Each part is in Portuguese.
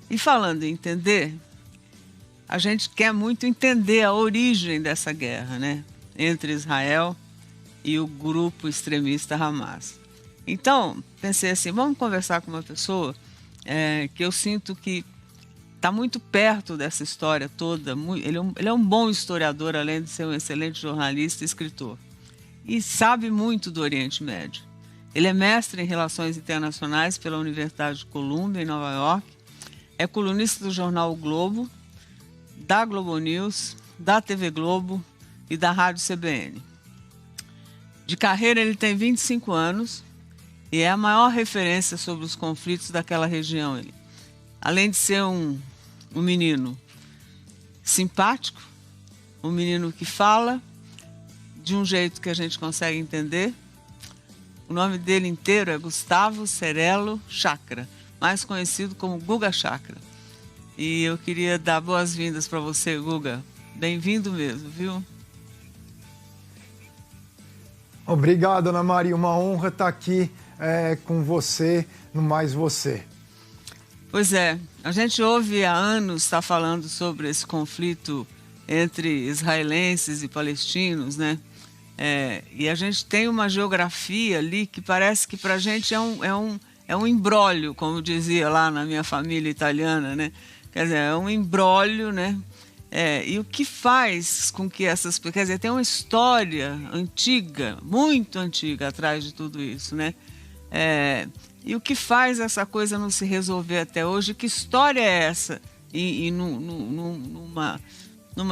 E falando em entender, a gente quer muito entender a origem dessa guerra, né? Entre Israel e o grupo extremista Hamas. Então, pensei assim, vamos conversar com uma pessoa que eu sinto que está muito perto dessa história toda. Ele é um bom historiador, além de ser um excelente jornalista e escritor. E sabe muito do Oriente Médio. Ele é mestre em Relações Internacionais pela Universidade de Columbia, em Nova York. É colunista do jornal O Globo, da Globo News, da TV Globo e da Rádio CBN. De carreira, ele tem 25 anos e é a maior referência sobre os conflitos daquela região. Além de ser um menino simpático, um menino que fala de um jeito que a gente consegue entender. O nome dele inteiro é Gustavo Cerello Chakra, mais conhecido como Guga Chakra. E eu queria dar boas-vindas para você, Guga. Bem-vindo mesmo, viu? Obrigado, Ana Maria. Uma honra estar aqui com você, no Mais Você. Pois é, a gente ouve há anos estar falando sobre esse conflito entre israelenses e palestinos, né? E a gente tem uma geografia ali que parece que para a gente é um imbróglio, como dizia lá na minha família italiana, né? Quer dizer, é um imbróglio, né? E o que faz com que essas... Quer dizer, tem uma história antiga, muito antiga, atrás de tudo isso, né? E o que faz essa coisa não se resolver até hoje? Que história é essa? E numa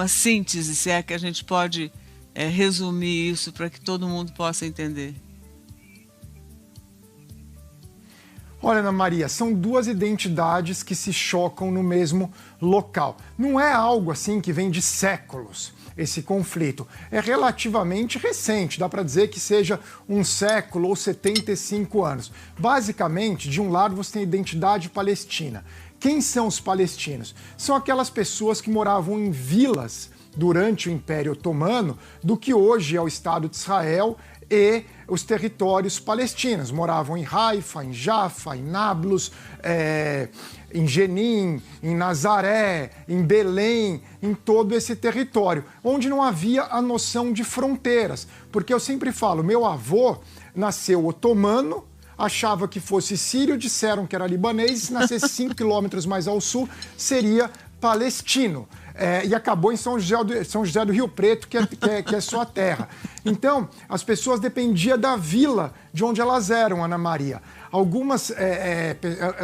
síntese, se é que a gente pode resumir isso para que todo mundo possa entender. Olha, Ana Maria, são duas identidades que se chocam no mesmo local. Não é algo assim que vem de séculos, esse conflito. É relativamente recente, dá para dizer que seja um século ou 75 anos. Basicamente, de um lado você tem a identidade palestina. Quem são os palestinos? São aquelas pessoas que moravam em vilas durante o Império Otomano do que hoje é o Estado de Israel e os territórios palestinos. Moravam em Haifa, em Jaffa, em Nablus, em Jenin, em Nazaré, em Belém, em todo esse território, onde não havia a noção de fronteiras. Porque eu sempre falo, meu avô nasceu otomano, achava que fosse sírio, disseram que era libanês, se nascesse 5 quilômetros mais ao sul, seria palestino. E acabou em São José do Rio Preto, que é sua terra. Então, as pessoas dependiam da vila de onde elas eram, Ana Maria. Algumas,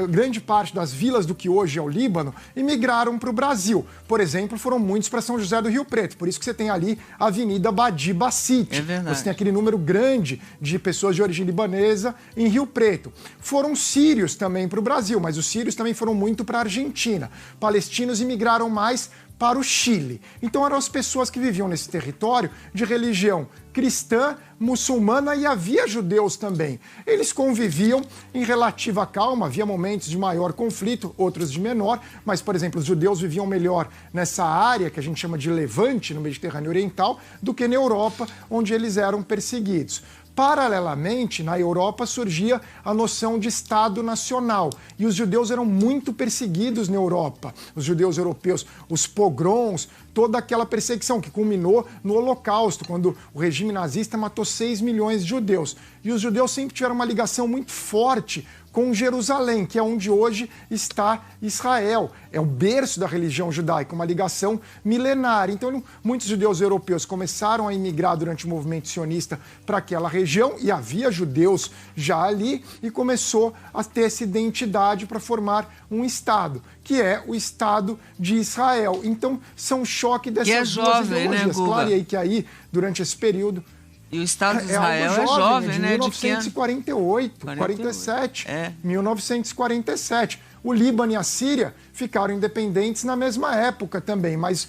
grande parte das vilas do que hoje é o Líbano, imigraram para o Brasil. Por exemplo, foram muitos para São José do Rio Preto. Por isso que você tem ali a Avenida Badi Bassit. É verdade. Você tem aquele número grande de pessoas de origem libanesa em Rio Preto. Foram sírios também para o Brasil, mas os sírios também foram muito para a Argentina. Palestinos imigraram mais para o Chile. Então eram as pessoas que viviam nesse território de religião cristã, muçulmana e havia judeus também. Eles conviviam em relativa calma, havia momentos de maior conflito, outros de menor, mas, por exemplo, os judeus viviam melhor nessa área que a gente chama de Levante, no Mediterrâneo Oriental, do que na Europa, onde eles eram perseguidos. Paralelamente, na Europa surgia a noção de Estado Nacional e os judeus eram muito perseguidos na Europa. Os judeus europeus, os pogroms, toda aquela perseguição que culminou no Holocausto, quando o regime nazista matou 6 milhões de judeus. E os judeus sempre tiveram uma ligação muito forte com Jerusalém, que é onde hoje está Israel. É o berço da religião judaica, uma ligação milenária. Então, muitos judeus europeus começaram a imigrar durante o movimento sionista para aquela região, e havia judeus já ali, e começou a ter essa identidade para formar um Estado, que é o Estado de Israel. Então, são um choque dessas duas ideologias. Né, claro, e aí que aí, durante esse período... E o Estado de Israel é jovem, de né? 1948, 47, 1947. O Líbano e a Síria ficaram independentes na mesma época também, mas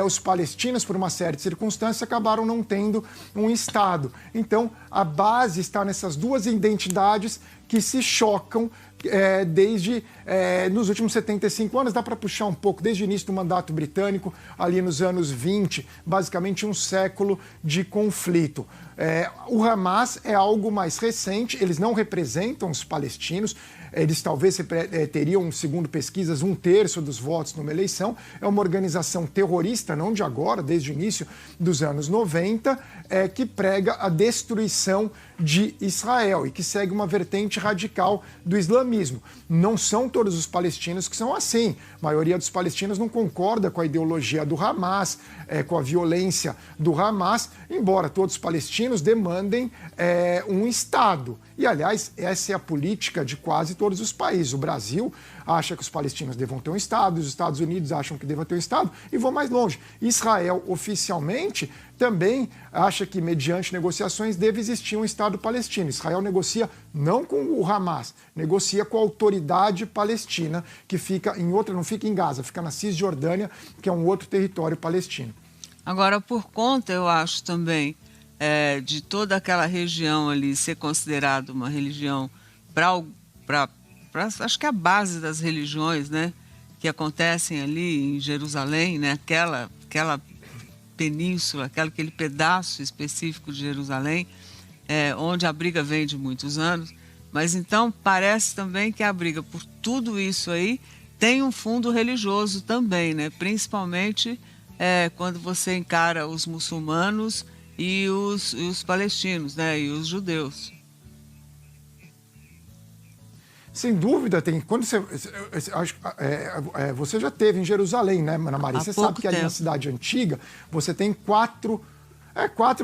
os palestinos, por uma série de circunstâncias, acabaram não tendo um Estado. Então, a base está nessas duas identidades que se chocam desde nos últimos 75 anos, dá para puxar um pouco, desde o início do mandato britânico, ali nos anos 20, basicamente um século de conflito. O Hamas é algo mais recente, eles não representam os palestinos, eles talvez teriam, segundo pesquisas, 1/3 dos votos numa eleição. É uma organização terrorista, não de agora, desde o início dos anos 90, que prega a destruição de Israel e que segue uma vertente radical do islamismo. Não são todos os palestinos que são assim. A maioria dos palestinos não concorda com a ideologia do Hamas, com a violência do Hamas, embora todos os palestinos demandem um Estado. E, aliás, essa é a política de quase todos os países. O Brasil acha que os palestinos devam ter um Estado, os Estados Unidos acham que devam ter um Estado, e vou mais longe. Israel, oficialmente, também acha que, mediante negociações, deve existir um Estado palestino. Israel negocia não com o Hamas, negocia com a autoridade palestina, que fica em outra, não fica em Gaza, fica na Cisjordânia, que é um outro território palestino. Agora, por conta, eu acho também, de toda aquela região ali ser considerada uma religião acho que a base das religiões, né, que acontecem ali em Jerusalém, né, aquela península, aquele pedaço específico de Jerusalém, onde a briga vem de muitos anos. Mas então parece também que a briga por tudo isso aí tem um fundo religioso também, né, principalmente quando você encara os muçulmanos e os palestinos, né, e os judeus. Sem dúvida, tem. Quando você já esteve em Jerusalém, né, Ana Maria? Você sabe que ali na cidade antiga você tem quatro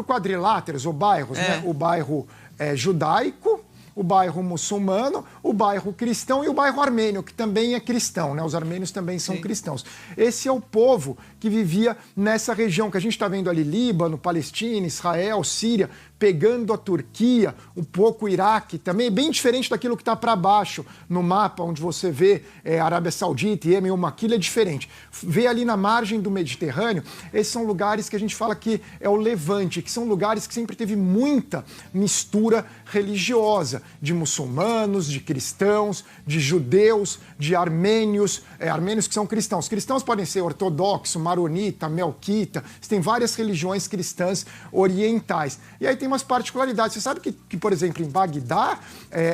quadriláteros, ou bairros, né? O bairro judaico, o bairro muçulmano, o bairro cristão e o bairro armênio, que também é cristão, né? Os armênios também são cristãos. Esse é o povo que vivia nessa região que a gente está vendo ali, Líbano, Palestina, Israel, Síria, pegando a Turquia, um pouco o Iraque, também bem diferente daquilo que está para baixo no mapa, onde você vê Arábia Saudita, Iêmen, aquilo é diferente. Vê ali na margem do Mediterrâneo, esses são lugares que a gente fala que é o Levante, que são lugares que sempre teve muita mistura religiosa, de muçulmanos, de cristãos, de judeus, de armênios, armênios que são cristãos. Cristãos podem ser ortodoxo, maronita, melquita, tem várias religiões cristãs orientais. E aí tem umas particularidades. Você sabe que por exemplo, em Bagdá,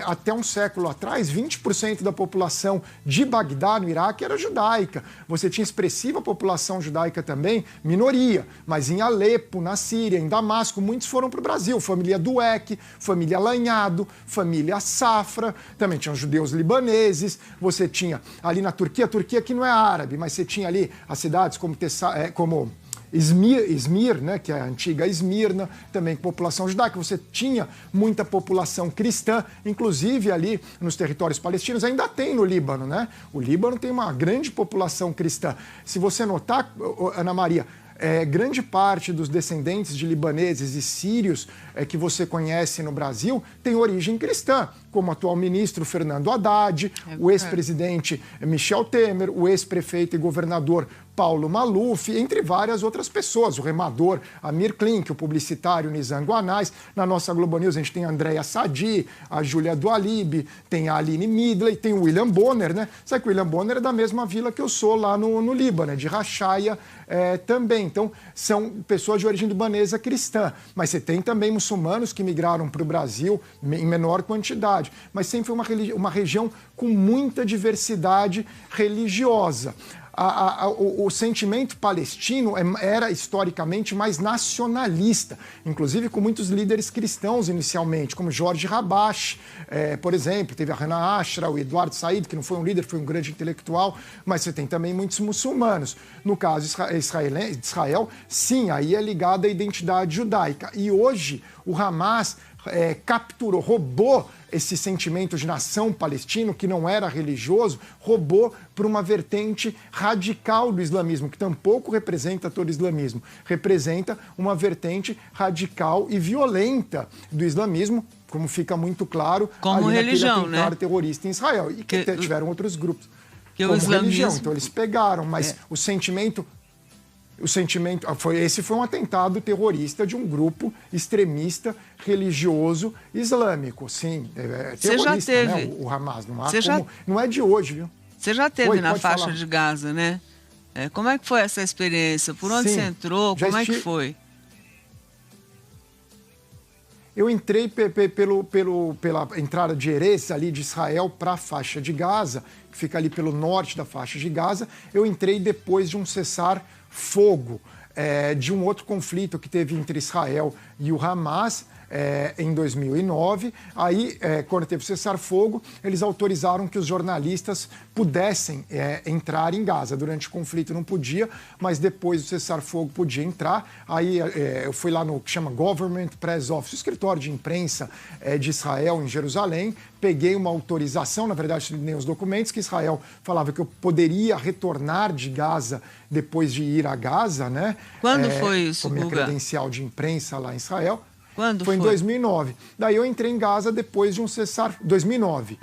até um século atrás, 20% da população de Bagdá, no Iraque, era judaica. Você tinha expressiva população judaica também, minoria. Mas em Alepo, na Síria, em Damasco, muitos foram para o Brasil. Família Dueck, família Lanhado, família Safra, também tinham judeus libaneses. Você tinha ali na Turquia, a Turquia que não é árabe, mas você tinha ali as cidades como Izmir, né, que é a antiga Esmirna, também com população judaica. Você tinha muita população cristã, inclusive ali nos territórios palestinos, ainda tem no Líbano, né? O Líbano tem uma grande população cristã. Se você notar, Ana Maria, grande parte dos descendentes de libaneses e sírios que você conhece no Brasil tem origem cristã, como o atual ministro Fernando Haddad, o ex-presidente Michel Temer, o ex-prefeito e governador Paulo Maluf, entre várias outras pessoas, o remador Amir Klink, o publicitário Nizam Guanais. Na nossa Globo News a gente tem a Andréa Sadi, a Júlia Dualib, tem a Aline Midley, tem o William Bonner, né? Sabe que o William Bonner é da mesma vila que eu sou lá no Líbano, de Rachaya também. Então, são pessoas de origem libanesa cristã. Mas você tem também muçulmanos que migraram para o Brasil em menor quantidade. Mas sempre foi uma região com muita diversidade religiosa. O sentimento palestino era historicamente mais nacionalista, inclusive com muitos líderes cristãos inicialmente, como Jorge Habash, por exemplo, teve a Hana Ashra, o Eduardo Said, que não foi um líder, foi um grande intelectual, mas você tem também muitos muçulmanos. No caso de Israel, sim, aí é ligado à identidade judaica. E hoje o Hamas capturou, roubou esse sentimento de nação palestino, que não era religioso, roubou para uma vertente radical do islamismo, que tampouco representa todo o islamismo, representa uma vertente radical e violenta do islamismo, como fica muito claro como ali religião, naquele atentado terrorista em Israel, e que tiveram outros grupos que como o islamismo... religião. Então eles pegaram, mas o sentimento... O sentimento esse foi um atentado terrorista de um grupo extremista religioso islâmico, sim, terrorista, já teve, né? O Hamas, não é de hoje, viu? Você já teve na faixa de Gaza, né? Como é que foi essa experiência? Por onde você entrou? Como é que foi? Eu entrei pela entrada de Erez, ali de Israel, para a faixa de Gaza, que fica ali pelo norte da faixa de Gaza. Eu entrei depois de um cessar-fogo, de um outro conflito que teve entre Israel e o Hamas, em 2009. Aí, quando teve cessar-fogo, eles autorizaram que os jornalistas pudessem entrar em Gaza. Durante o conflito não podia, mas depois do cessar-fogo podia entrar. Aí eu fui lá no que chama Government Press Office, o escritório de imprensa de Israel em Jerusalém, peguei uma autorização, na verdade nem os documentos, que Israel falava que eu poderia retornar de Gaza depois de ir a Gaza, né? Quando foi isso, com minha Guga? Credencial de imprensa lá em Israel. Quando foi? Em 2009. Daí eu entrei em Gaza depois de um cessar... 2009.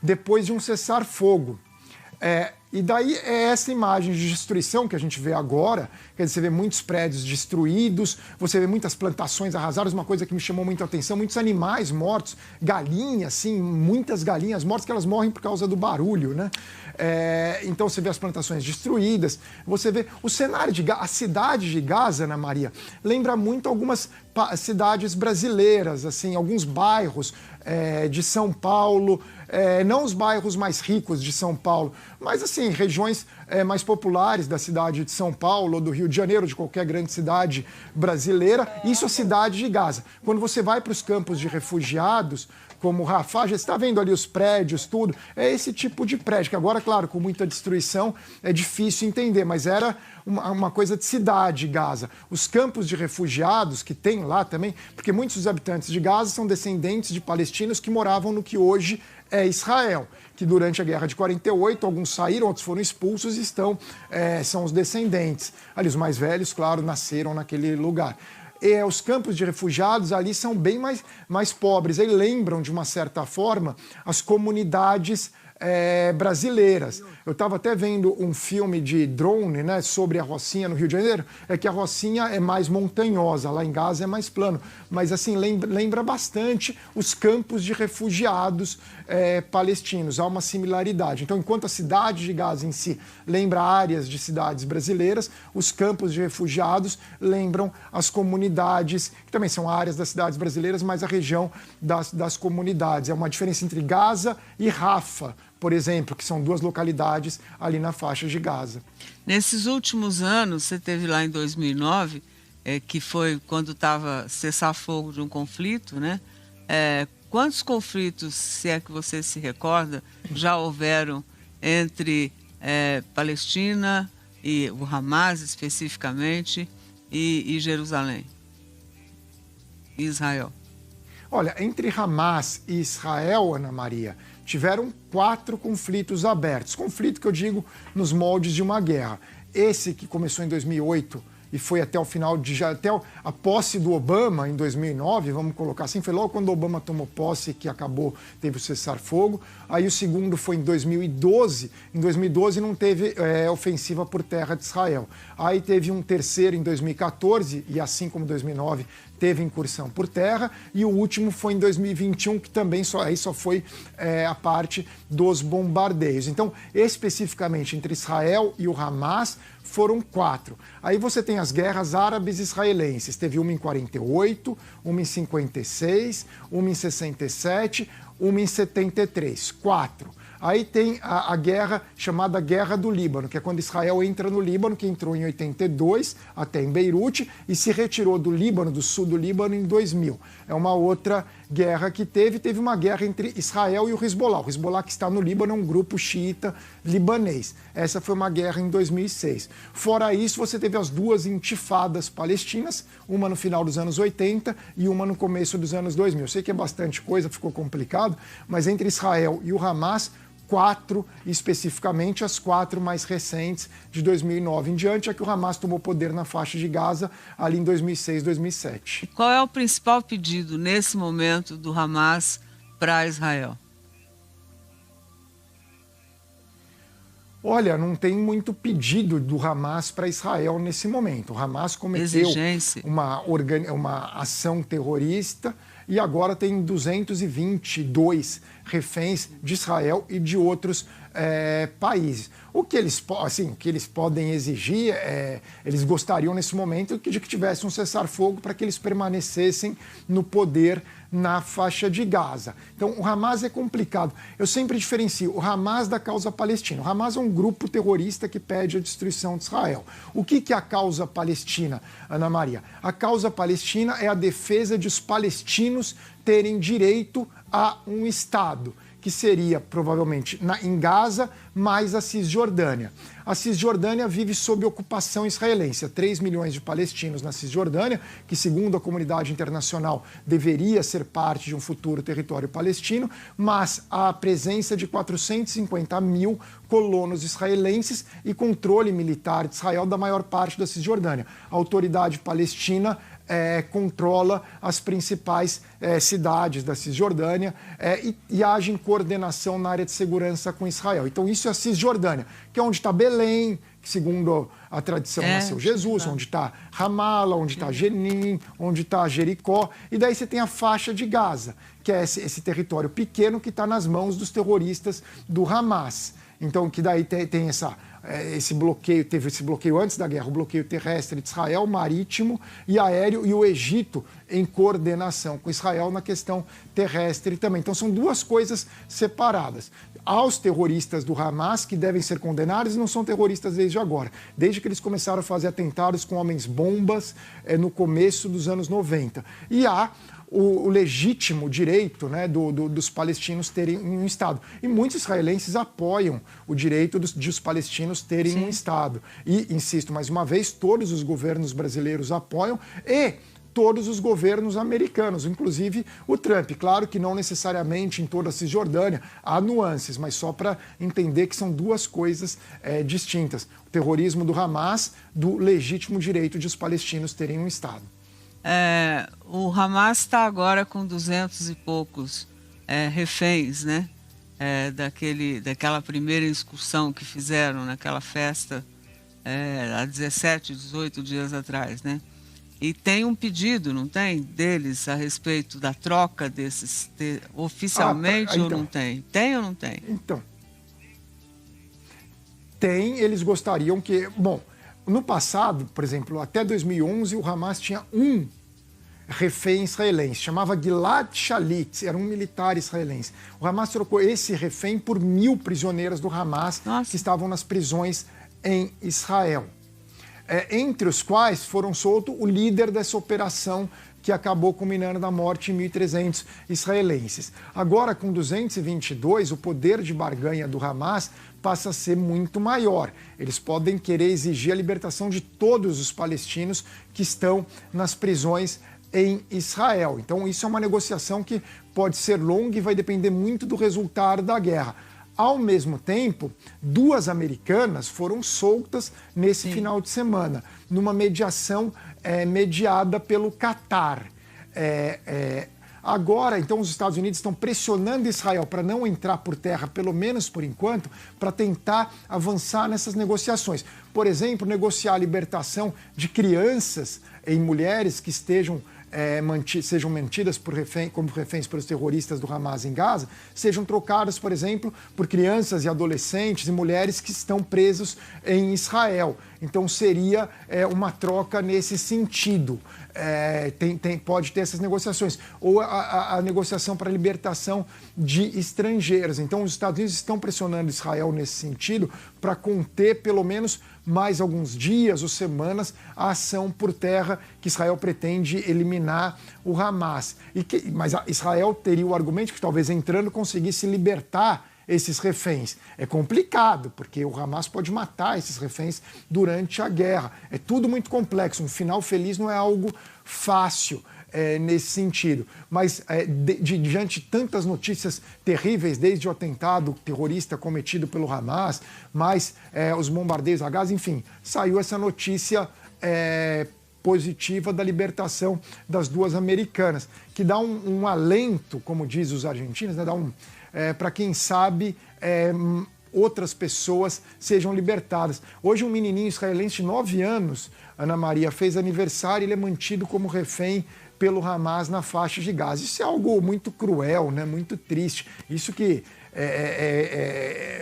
Depois de um cessar-fogo. E daí é essa imagem de destruição que a gente vê agora. Quer dizer, você vê muitos prédios destruídos, você vê muitas plantações arrasadas, uma coisa que me chamou muita atenção, muitos animais mortos, galinhas, sim, muitas galinhas mortas, que elas morrem por causa do barulho, né? Então você vê as plantações destruídas, você vê o cenário a cidade de Gaza, Ana Maria, lembra muito algumas cidades brasileiras, assim, alguns bairros de São Paulo, não os bairros mais ricos de São Paulo, mas assim, regiões mais populares da cidade de São Paulo, ou do Rio de Janeiro, de qualquer grande cidade brasileira. Isso é a cidade de Gaza. Quando você vai para os campos de refugiados, como Rafah, já está vendo ali os prédios, tudo, é esse tipo de prédio, que agora, claro, com muita destruição, é difícil entender, mas era uma coisa de cidade, Gaza. Os campos de refugiados que tem lá também, porque muitos dos habitantes de Gaza são descendentes de palestinos que moravam no que hoje é Israel, que durante a Guerra de 48, alguns saíram, outros foram expulsos e são os descendentes. Ali, os mais velhos, claro, nasceram naquele lugar. Os campos de refugiados ali são bem mais pobres. Aí lembram, de uma certa forma, as comunidades brasileiras. Eu estava até vendo um filme de drone, né, sobre a Rocinha no Rio de Janeiro, que a Rocinha é mais montanhosa, lá em Gaza é mais plano, mas assim lembra bastante os campos de refugiados palestinos, há uma similaridade. Então, enquanto a cidade de Gaza em si lembra áreas de cidades brasileiras, os campos de refugiados lembram as comunidades, que também são áreas das cidades brasileiras, mas a região das comunidades. É uma diferença entre Gaza e Rafah, por exemplo, que são duas localidades ali na faixa de Gaza. Nesses últimos anos, você teve lá em 2009, que foi quando estava cessar-fogo de um conflito, né? Quantos conflitos, se é que você se recorda, já houveram entre Palestina e o Hamas especificamente e Jerusalém, e Israel? Olha, entre Hamas e Israel, Ana Maria, tiveram 4 conflitos abertos. Conflito que eu digo nos moldes de uma guerra. Esse que começou em 2008 e foi até o final até a posse do Obama em 2009, vamos colocar assim, foi logo quando o Obama tomou posse que teve o cessar-fogo. Aí o segundo foi em 2012. Em 2012 não teve ofensiva por terra de Israel. Aí teve um terceiro em 2014 e assim como 2009 teve incursão por terra, e o último foi em 2021, que também só foi a parte dos bombardeios. Então, especificamente entre Israel e o Hamas, foram 4. Aí você tem as guerras árabes israelenses. Teve uma em 48, uma em 56, uma em 67, uma em 73. 4. Aí tem a guerra chamada Guerra do Líbano, que é quando Israel entra no Líbano, que entrou em 82, até em Beirute, e se retirou do Líbano, do sul do Líbano, em 2000. É uma outra guerra que teve uma guerra entre Israel e o Hezbollah. O Hezbollah, que está no Líbano, é um grupo xiita libanês. Essa foi uma guerra em 2006. Fora isso, você teve as 2 intifadas palestinas, uma no final dos anos 80 e uma no começo dos anos 2000. Eu sei que é bastante coisa, ficou complicado, mas entre Israel e o Hamas, 4, especificamente as 4 mais recentes, de 2009 em diante, é que o Hamas tomou poder na faixa de Gaza ali em 2006, 2007. Qual é o principal pedido nesse momento do Hamas para Israel? Olha, não tem muito pedido do Hamas para Israel nesse momento. O Hamas cometeu uma ação terrorista e agora tem 222 reféns de Israel e de outros países. O que eles podem exigir, eles gostariam nesse momento de que tivesse um cessar-fogo para que eles permanecessem no poder na faixa de Gaza. Então, o Hamas é complicado. Eu sempre diferencio o Hamas da causa palestina. O Hamas é um grupo terrorista que pede a destruição de Israel. O que é a causa palestina, Ana Maria? A causa palestina é a defesa de os palestinos terem direito a um Estado, que seria provavelmente em Gaza, mais a Cisjordânia. A Cisjordânia vive sob ocupação israelense. Há 3 milhões de palestinos na Cisjordânia, que segundo a comunidade internacional deveria ser parte de um futuro território palestino, mas há a presença de 450 mil colonos israelenses e controle militar de Israel da maior parte da Cisjordânia. A autoridade palestina controla as principais cidades da Cisjordânia e age em coordenação na área de segurança com Israel. Então isso é a Cisjordânia, que é onde está Belém, que segundo a tradição nasceu Jesus, onde está Ramala, onde está Jenin, onde está Jericó, e daí você tem a faixa de Gaza, que é esse território pequeno que está nas mãos dos terroristas do Hamas. Então, que daí tem esse bloqueio, teve esse bloqueio antes da guerra, o bloqueio terrestre de Israel, marítimo e aéreo, e o Egito em coordenação com Israel na questão terrestre também. Então, são duas coisas separadas. Há os terroristas do Hamas, que devem ser condenados, e não são terroristas desde agora. Desde que eles começaram a fazer atentados com homens-bombas no começo dos anos 90. E há o legítimo direito, né, dos palestinos terem um Estado. E muitos israelenses apoiam o direito dos palestinos terem um Estado. E, insisto mais uma vez, todos os governos brasileiros apoiam e todos os governos americanos, inclusive o Trump. Claro que não necessariamente em toda a Cisjordânia, há nuances, mas só para entender que são duas coisas distintas. O terrorismo do Hamas, do legítimo direito de os palestinos terem um Estado. O Hamas está agora com 200 e poucos reféns, né? Daquela primeira excursão que fizeram naquela festa há 17, 18 dias atrás, né? E tem um pedido, não tem, deles a respeito da troca desses, oficialmente ou não tem? Tem ou não tem? Então, tem, eles gostariam que... Bom, no passado, por exemplo, até 2011, o Hamas tinha um refém israelense, chamava Gilad Shalit, era um militar israelense. O Hamas trocou esse refém por 1.000 prisioneiros do Hamas que estavam nas prisões em Israel. Entre os quais foram soltos o líder dessa operação que acabou culminando na morte de 1.300 israelenses. Agora, com 222, o poder de barganha do Hamas passa a ser muito maior. Eles podem querer exigir a libertação de todos os palestinos que estão nas prisões em Israel. Então, isso é uma negociação que pode ser longa e vai depender muito do resultado da guerra. Ao mesmo tempo, 2 americanas foram soltas nesse final de semana, numa mediação mediada pelo Catar. Agora, então, os Estados Unidos estão pressionando Israel para não entrar por terra, pelo menos por enquanto, para tentar avançar nessas negociações. Por exemplo, negociar a libertação de crianças e mulheres que sejam mantidas como reféns pelos terroristas do Hamas em Gaza, sejam trocadas, por exemplo, por crianças e adolescentes e mulheres que estão presos em Israel. Então seria uma troca nesse sentido. Pode ter essas negociações. Ou a negociação para a libertação de estrangeiros. Então os Estados Unidos estão pressionando Israel nesse sentido para conter pelo menos mais alguns dias ou semanas a ação por terra que Israel pretende eliminar o Hamas. Mas Israel teria o argumento que talvez entrando conseguisse libertar esses reféns. É complicado, porque o Hamas pode matar esses reféns durante a guerra. É tudo muito complexo. Um final feliz não é algo fácil nesse sentido. Mas diante de tantas notícias terríveis, desde o atentado terrorista cometido pelo Hamas, mais os bombardeios a Gaza, enfim, saiu essa notícia positiva da libertação das 2 americanas, que dá um alento, como diz os argentinos, né, dá para quem sabe outras pessoas sejam libertadas. Hoje um menininho israelense de 9 anos, Ana Maria, fez aniversário e ele é mantido como refém pelo Hamas na faixa de Gaza. Isso é algo muito cruel, né? Muito triste. Isso que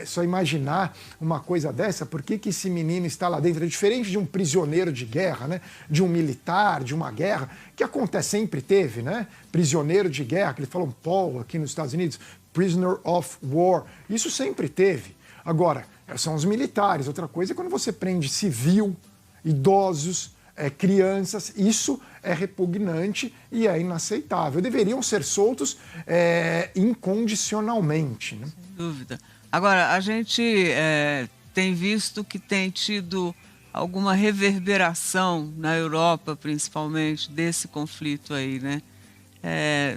só imaginar uma coisa dessa, por que esse menino está lá dentro? É diferente de um prisioneiro de guerra, né? De um militar, de uma guerra, que acontece, sempre teve, né? Prisioneiro de guerra, que eles falam Paul aqui nos Estados Unidos, prisoner of war. Isso sempre teve. Agora, são os militares. Outra coisa é quando você prende civil, idosos, crianças. Isso é repugnante e é inaceitável. Deveriam ser soltos incondicionalmente. Né? Sem dúvida. Agora, a gente tem visto que tem tido alguma reverberação na Europa, principalmente, desse conflito aí, né?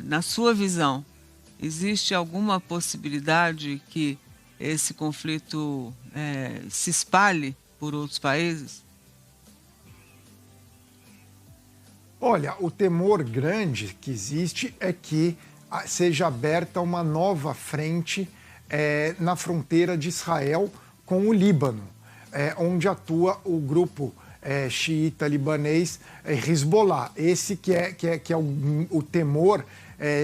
Na sua visão, existe alguma possibilidade que esse conflito se espalhe por outros países? Olha, o temor grande que existe é que seja aberta uma nova frente na fronteira de Israel com o Líbano, onde atua o grupo xiita libanês Hezbollah. Esse que é o temor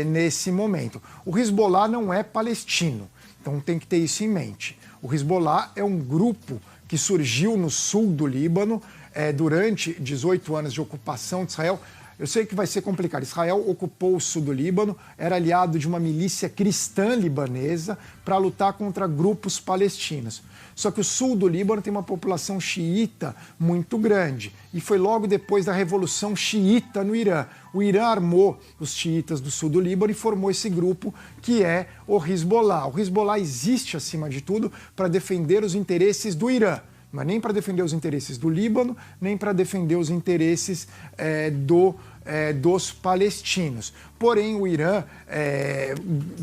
nesse momento. O Hezbollah não é palestino, então tem que ter isso em mente. O Hezbollah é um grupo que surgiu no sul do Líbano durante 18 anos de ocupação de Israel. Eu sei que vai ser complicado. Israel ocupou o sul do Líbano, era aliado de uma milícia cristã libanesa para lutar contra grupos palestinos. Só que o sul do Líbano tem uma população xiita muito grande. E foi logo depois da Revolução Xiita no Irã. O Irã armou os xiitas do sul do Líbano e formou esse grupo que é o Hezbollah. O Hezbollah existe, acima de tudo, para defender os interesses do Irã. Mas nem para defender os interesses do Líbano, nem para defender os interesses dos palestinos. Porém, o Irã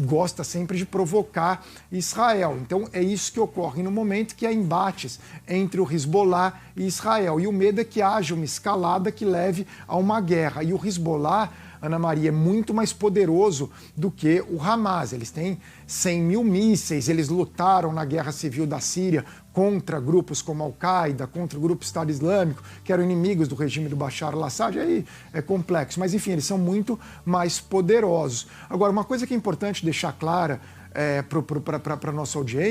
gosta sempre de provocar Israel. Então, é isso que ocorre no momento que há embates entre o Hezbollah e Israel. E o medo é que haja uma escalada que leve a uma guerra. E o Hezbollah, Ana Maria, é muito mais poderoso do que o Hamas. Eles têm 100 mil mísseis, eles lutaram na guerra civil da Síria contra grupos como Al-Qaeda, contra o grupo Estado Islâmico, que eram inimigos do regime do Bashar al-Assad. Aí é complexo, mas enfim, eles são muito mais poderosos. Agora, uma coisa que é importante deixar clara para a nossa audiência,